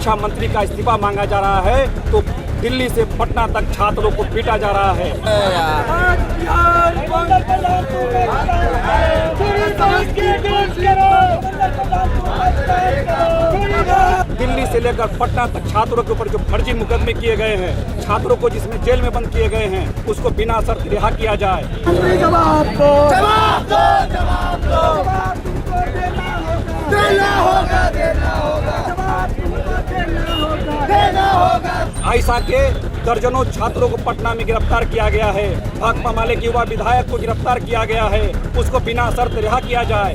शिक्षा मंत्री का इस्तीफा मांगा जा रहा है तो दिल्ली से पटना तक छात्रों को पीटा जा रहा है। दिल्ली से लेकर पटना तक छात्रों के ऊपर जो फर्जी मुकदमे किए गए हैं, छात्रों को जिसमें जेल में बंद किए गए हैं, उसको बिना शर्त रिहा किया जाए। जवाब दो, जवाब दो, जवाब दो, जवाब तुमको देना होगा, देना होगा, जवाब तुमको देना होगा। आयशा के दर्जनों छात्रों को पटना में गिरफ्तार किया गया है। भाकपा माले के युवा विधायक को गिरफ्तार किया गया है, उसको बिना शर्त रिहा किया जाए।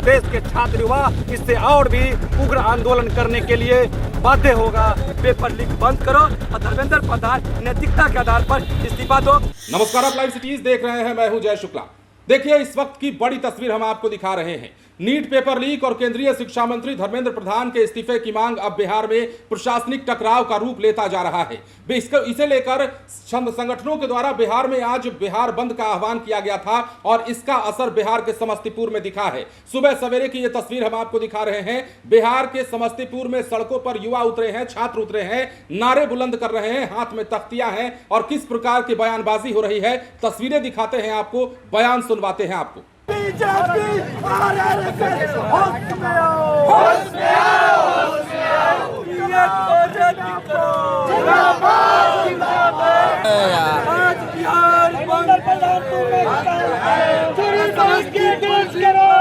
देश के छात्र युवा इससे और भी उग्र आंदोलन करने के लिए बाध्य होगा। पेपर लीक बंद करो और धर्मेंद्र प्रधान नैतिकता के आधार पर इस्तीफा दो। नमस्कार, आप लाइव सिटीज देख रहे हैं। मैं हूं जय शुक्ला। देखिए, इस वक्त की बड़ी तस्वीर हम आपको दिखा रहे हैं। नीट पेपर लीक और केंद्रीय शिक्षा मंत्री धर्मेंद्र प्रधान के इस्तीफे की मांग अब बिहार में प्रशासनिक टकराव का रूप लेता जा रहा है। इसे लेकर संगठनों के द्वारा बिहार में आज बिहार बंद का आह्वान किया गया था और इसका असर बिहार के समस्तीपुर में दिखा है। सुबह सवेरे की यह तस्वीर हम आपको दिखा रहे हैं। बिहार के समस्तीपुर में सड़कों पर युवा उतरे हैं, छात्र उतरे हैं, नारे बुलंद कर रहे हैं, हाथ में तख्तियां हैं और किस प्रकार की बयानबाजी हो रही है, तस्वीरें दिखाते हैं आपको, बयान सुनवाते हैं आपको। बीजेपी आरएसएस होश में आओ, होश में आओ, होश में आओ। जिंदाबाद, जिंदाबाद। आज बिहार बंद प्रधान चोरी समझ के डोज करो,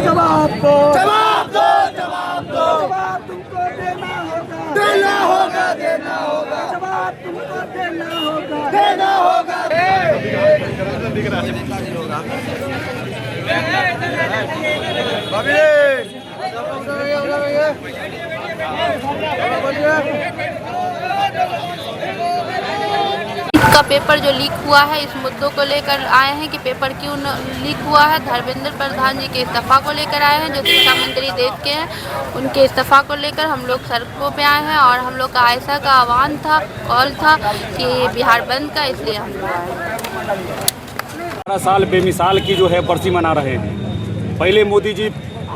जवाब दो, जवाब दो, जवाब दो, जवाब तुमको देना होगा, देना होगा, जवाब तुमको देना होगा। का पेपर जो लीक हुआ है, इस मुद्दों को लेकर आए हैं कि पेपर क्यों लीक हुआ है। धर्मेंद्र प्रधान जी के इस्तीफा को लेकर आए हैं, जो शिक्षा मंत्री देश के हैं। उनके इस्तीफा को लेकर हम लोग सड़कों पे आए हैं और हम लोग का आयशा का आह्वान था, कॉल था कि बिहार बंद का, इसलिए हम लोग आए। 12 साल बेमिसाल की जो है बरसी मना रहे हैं। पहले मोदी जी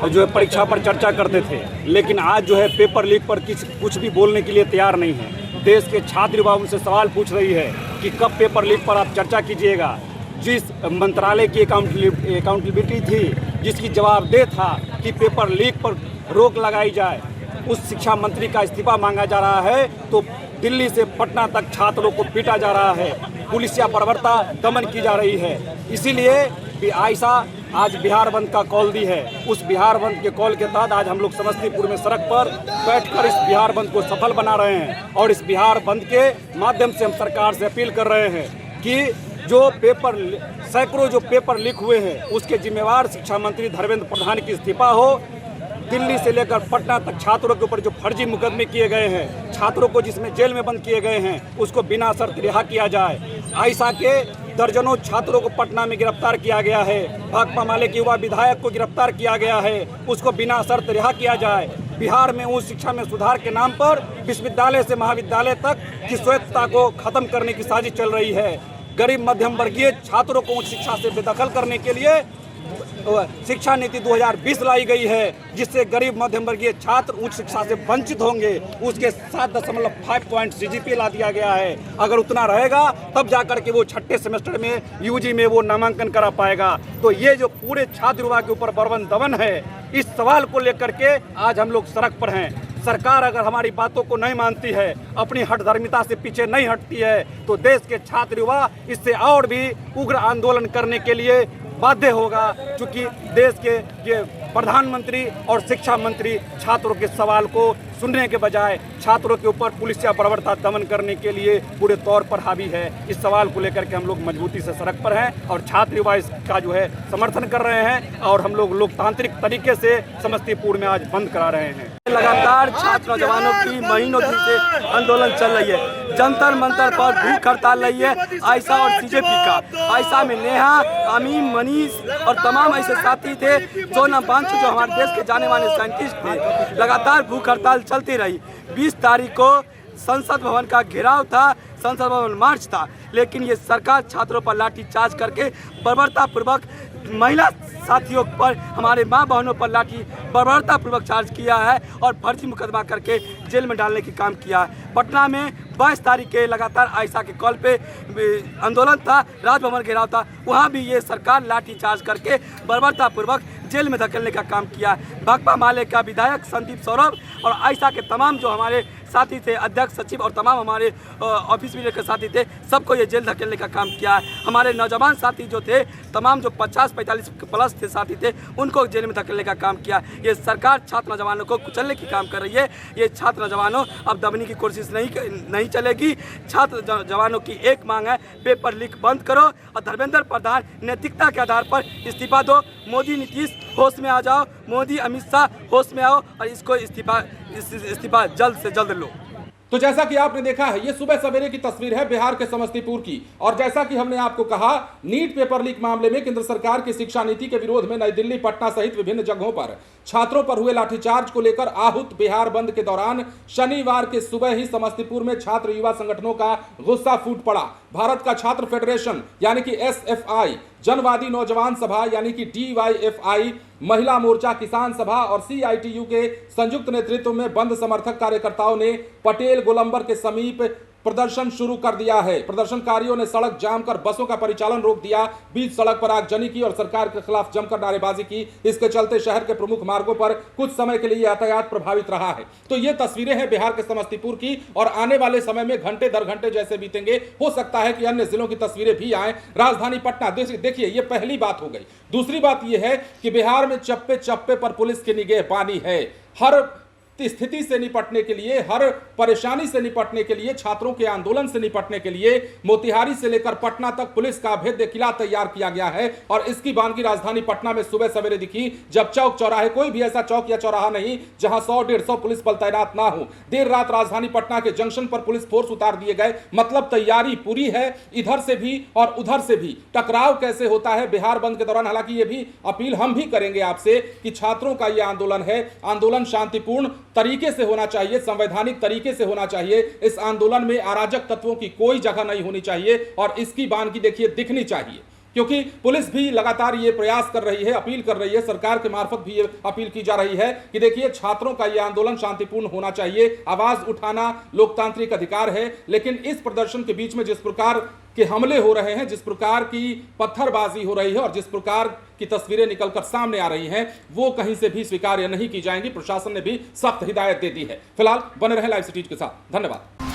जो है परीक्षा पर चर्चा करते थे, लेकिन आज जो है पेपर लीक पर कुछ भी बोलने के लिए तैयार नहीं है। देश के छात्र युवा उनसे सवाल पूछ रही है कि कब पेपर लीक पर आप चर्चा कीजिएगा। जिस मंत्रालय की अकाउंटेबिलिटी थी, जिसकी जवाबदेह था कि पेपर लीक पर रोक लगाई जाए, उस शिक्षा मंत्री का इस्तीफा मांगा जा रहा है तो दिल्ली से पटना तक छात्रों को पीटा जा रहा है, पुलिसिया बर्बरता दमन की जा रही है। इसीलिए भी आयशा आज बिहार बंद का कॉल दी है। उस बिहार बंद के कॉल के तहत आज हम लोग समस्तीपुर में सड़क पर बैठकर इस बिहार बंद को सफल बना रहे हैं और इस बिहार बंद के माध्यम से हम सरकार से अपील कर रहे हैं कि जो सैकड़ों जो पेपर लीक हुए हैं, उसके जिम्मेवार शिक्षा मंत्री धर्मेंद्र प्रधान की इस्तीफा हो। दिल्ली से लेकर पटना तक छात्रों के ऊपर जो फर्जी मुकदमे किए गए हैं, छात्रों को जिसमें जेल में बंद किए गए हैं, उसको बिना शर्त रिहा किया जाए। आयशा के दर्जनों छात्रों को पटना में गिरफ्तार किया गया है। भाकपा माले के युवा विधायक को गिरफ्तार किया गया है, उसको बिना शर्त रिहा किया जाए। बिहार में उच्च शिक्षा में सुधार के नाम पर विश्वविद्यालय से महाविद्यालय तक की स्वायत्तता को खत्म करने की साजिश चल रही है। गरीब मध्यम वर्गीय छात्रों को उच्च शिक्षा से बेदखल करने के लिए शिक्षा नीति 2020 लाई गई है, जिससे गरीब मध्यम वर्गीय छात्र उच्च शिक्षा से वंचित होंगे। उसके 7.5 पॉइंट CGPA ला दिया गया है। अगर उतना रहेगा तब जाकर के वो छठे सेमेस्टर में UG में वो नामांकन करा पाएगा। तो ये जो पूरे छात्र युवा के ऊपर बर्बन दमन है, इस सवाल को लेकर के आज हम लोग सड़क पर हैं। सरकार अगर हमारी बातों को नहीं मानती है, अपनी हठधर्मिता से पीछे नहीं हटती है, तो देश के छात्र युवा इससे और भी उग्र आंदोलन करने के लिए बाध्य होगा। चूंकि देश के प्रधानमंत्री और शिक्षा मंत्री छात्रों के सवाल को सुनने के बजाय छात्रों के ऊपर पुलिसिया बर्बरता दमन करने के लिए पूरे तौर पर हावी है। इस सवाल को लेकर के हम लोग मजबूती से सड़क पर हैं और छात्र युवा इसका जो है समर्थन कर रहे हैं और हम लोग लोकतांत्रिक तरीके से समस्तीपुर में आज बंद करा रहे हैं। लगातार छात्र नौजवानों की महीनों दिन से आंदोलन चल रही है। जंतर मंतर पर भूख हड़ताल रही है आयशा और CJP का। आयशा में नेहा, अमीन, मनीष और तमाम ऐसे साथी थे, सोनम वांगचुक जो हमारे देश के जाने माने साइंटिस्ट थे। लगातार भूख हड़ताल चलती रही। 20 तारीख को संसद भवन का घेराव था, संसद भवन मार्च था, लेकिन ये सरकार छात्रों पर लाठीचार्ज करके बर्बरतापूर्वक महिला साथियों पर, हमारे माँ बहनों पर बर्बरतापूर्वक चार्ज किया है और फर्जी मुकदमा करके जेल में डालने की काम किया है। पटना में 22 तारीख के लगातार आयशा के कॉल पे आंदोलन था, राजभवन घेराव था, वहाँ भी ये सरकार लाठीचार्ज करके बर्बरतापूर्वक जेल में धकेलने का काम किया है। भाकपा माले का विधायक संदीप सौरभ और आयशा के तमाम जो हमारे साथी थे, अध्यक्ष सचिव और तमाम हमारे ऑफिस लीडर के साथी थे, सबको ये जेल धकेलने का काम किया है। हमारे नौजवान साथी जो थे, तमाम जो 50-45 प्लस थे साथी थे, उनको जेल में धकेलने का काम किया। ये सरकार छात्र नौजवानों को कुचलने की काम कर रही है। ये छात्र नौजवानों अब दबने की कोशिश नहीं चलेगी। छात्र जवानों की एक मांग है, पेपर लीक बंद करो और धर्मेंद्र प्रधान नैतिकता के आधार पर इस्तीफा दो। मोदी नीतीश होश में आ जाओ, मोदी अमित शाह होश में आओ और इसको इस्तीफा जल्द से जल्द लो। तो जैसा कि आपने देखा है, ये सुबह सवेरे की तस्वीर है बिहार के समस्तीपुर की। और जैसा कि हमने आपको कहा, नीट पेपर लीक मामले में केंद्र सरकार की शिक्षा नीति के विरोध में नई दिल्ली, पटना सहित विभिन्न जगहों पर छात्रों पर हुए लाठीचार्ज को लेकर आहूत बिहार बंद के दौरान शनिवार के सुबह ही समस्तीपुर में छात्र युवा संगठनों का गुस्सा फूट पड़ा। भारत का छात्र फेडरेशन यानी कि SFI, जनवादी नौजवान सभा यानी कि DYFI, महिला मोर्चा, किसान सभा और CITU के संयुक्त नेतृत्व में बंद समर्थक कार्यकर्ताओं ने पटेल गोलंबर के समीप प्रदर्शन शुरू कर दिया है। प्रदर्शनकारियों ने सड़क जाम कर बसों का परिचालन रोक दिया, बीच सड़क पर आगजनी की और सरकार के खिलाफ जमकर नारेबाजी की। इसके चलते शहर के प्रमुख मार्गों पर कुछ समय के लिए यातायात प्रभावित रहा है। तो ये तस्वीरें हैं बिहार के समस्तीपुर की और आने वाले समय में घंटे दर घंटे जैसे बीतेंगे, हो सकता है कि अन्य जिलों की तस्वीरें भी आए। राजधानी पटना देखिए, ये पहली बात हो गई। दूसरी बात यह है कि बिहार में चप्पे चप्पे पर पुलिस की निगहबानी है। हर स्थिति से निपटने के लिए, हर परेशानी से निपटने के लिए, छात्रों के आंदोलन से निपटने के लिए मोतिहारी से लेकर पटना तक पुलिस का अभेद्य किला तैयार किया गया है। और इसकी बानगी राजधानी पटना में सुबह सवेरे दिखी, जब चौक चौराहे, कोई भी ऐसा चौक या चौराहा नहीं जहां 100-150 पुलिस बल तैनात ना हो। देर रात राजधानी पटना के जंक्शन पर पुलिस फोर्स उतार दिए गए, मतलब तैयारी पूरी है, इधर से भी और उधर से भी। टकराव कैसे होता है बिहार बंद के दौरान, हालांकि ये भी अपील हम भी करेंगे आपसे कि छात्रों का यह आंदोलन है, आंदोलन शांतिपूर्ण तरीके से होना चाहिए, संवैधानिक तरीके से होना चाहिए। इस आंदोलन में अराजक तत्वों की कोई जगह नहीं होनी चाहिए और इसकी बानगी देखिए दिखनी चाहिए, क्योंकि पुलिस भी लगातार ये प्रयास कर रही है, अपील कर रही है, सरकार के मार्फत भी ये अपील की जा रही है कि देखिए छात्रों का ये आंदोलन शांतिपूर्ण होना चाहिए। आवाज उठाना लोकतांत्रिक अधिकार है, लेकिन इस प्रदर्शन के बीच में जिस प्रकार के हमले हो रहे हैं, जिस प्रकार की पत्थरबाजी हो रही है और जिस प्रकार की तस्वीरें निकलकर सामने आ रही हैं, वो कहीं से भी स्वीकार्य नहीं की जाएंगी। प्रशासन ने भी सख्त हिदायत दे दी है। फिलहाल बने रहें लाइव सिटी के साथ। धन्यवाद।